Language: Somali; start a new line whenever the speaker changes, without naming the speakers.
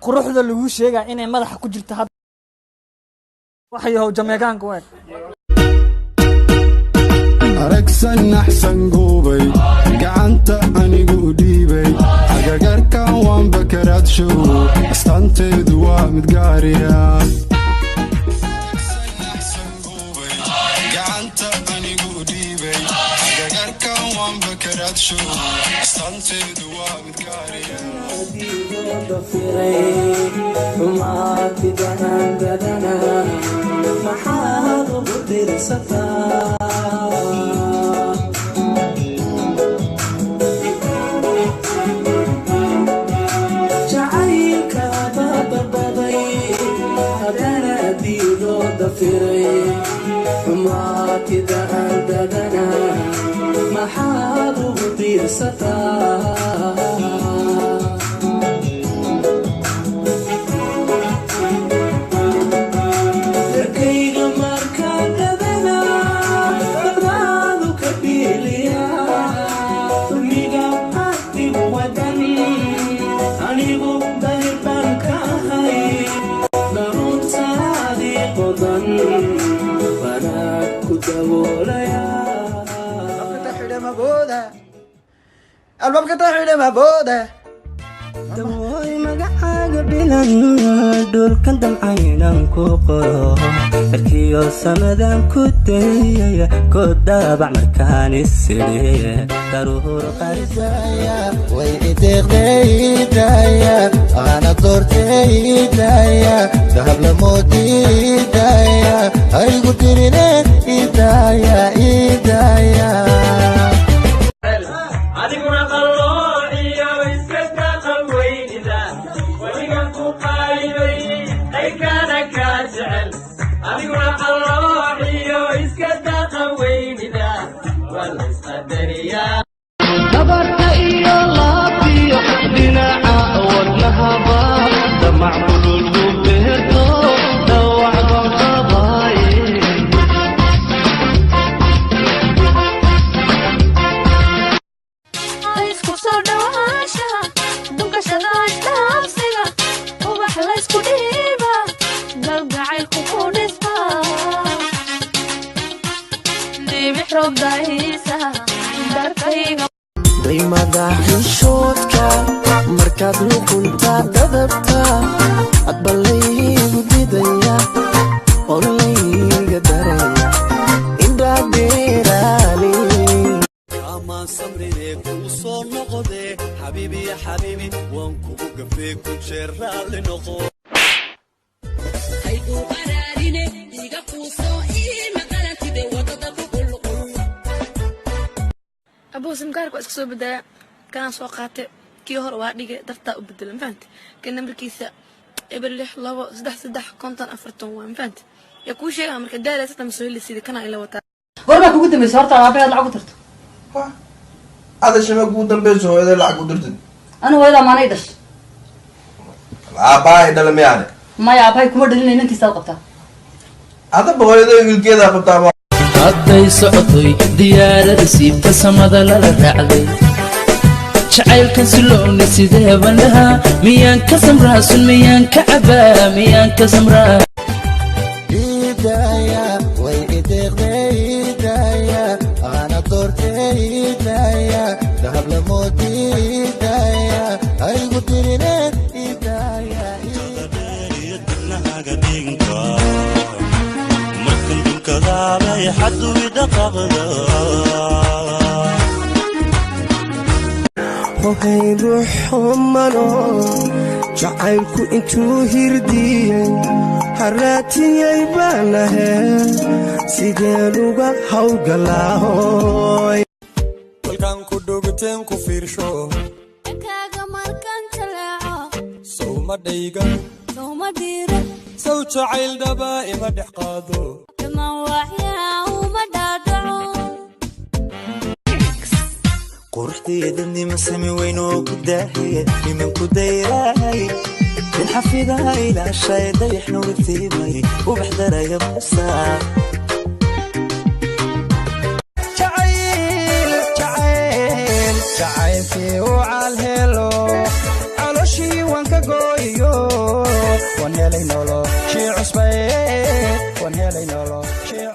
quruxda lagu sheegay inay madaxa ku jirto had waxayo Jamaicanka way
aragsan ahsan goobay gacanta anigu dhiibay agagarkan waan bakaraad show astanteedu waa mid gaariya gacanta anigu dhiibay agagarkan waan bakaraad show astanteedu waa mid gaariya
الباب كتاحي ما بوده
دموي مقعاق بلان دول كان دمعينان كو قرو بركيو سمدان كودي كود دابع مركان السرية ضرور قرزايا ويديق دايا أنا دورتي دايا ذهب لموتي دايا هاي قدرين إيدايا دايما داخل شوتك مركز لكنت دبتا أتبلي بدايا قولي قدري إندا ديراني أما صبري كوصو نقضي حبيبي يا حبيبي وانكو قفيك وشرع لنقو هيدو قراريني إيقا كوصو إيه مقالتي دي وطدقو أبو سمكارك واسكسو بدايا كان سو قاتي كي هور waa dhigay darta u bedelan faanti kan nambarkiisa ibal 6 konton afartan waan faanti ya ku sheegay marka daalay tan soo helisay kana ila wata
warba kugu dambeysay horta aabahay lacag u tarto
هذا شباب قود دمبيسو هذا لعب قود درتن
أنا ولا ما نيدش
أباي دلهم يعني
ما يا أباي كم دلنا أنت سالقتها
هذا بقول يقول كذا قطع
hadday socotay diyaarada siibta samada lala raacday jacaylkan si loona sidee bandhaha miyaan ka samraa sun miyaan ka cabaa miyaan ka samraa
hidaya way ideeqday hidaya ana doortay hidaya dahab la moodi hidaya aygu dirineen hidaya
yadnahaga dinka markan dunkadaabay xaddu idaqaqda
وهي روح منو جعلكو انتو هرديين هراتي يبانه سيدينوغا هوغلاهوي
كلكان كدوغتين كفيرشو
كاغا مركان تلاعو
سوما ديغا
سوما ديرا
سو جعيل دبا إما دحقادو
لما وحيا وما دادعو
قرحتيدني مسمي وينو كداهي من كدايراي من حفيدها إلى الشاي دايحنو بثيمي وبحضر يا مسا جعيل في وعالهلو على شي وانك قويو
cusbay wan helay noloshii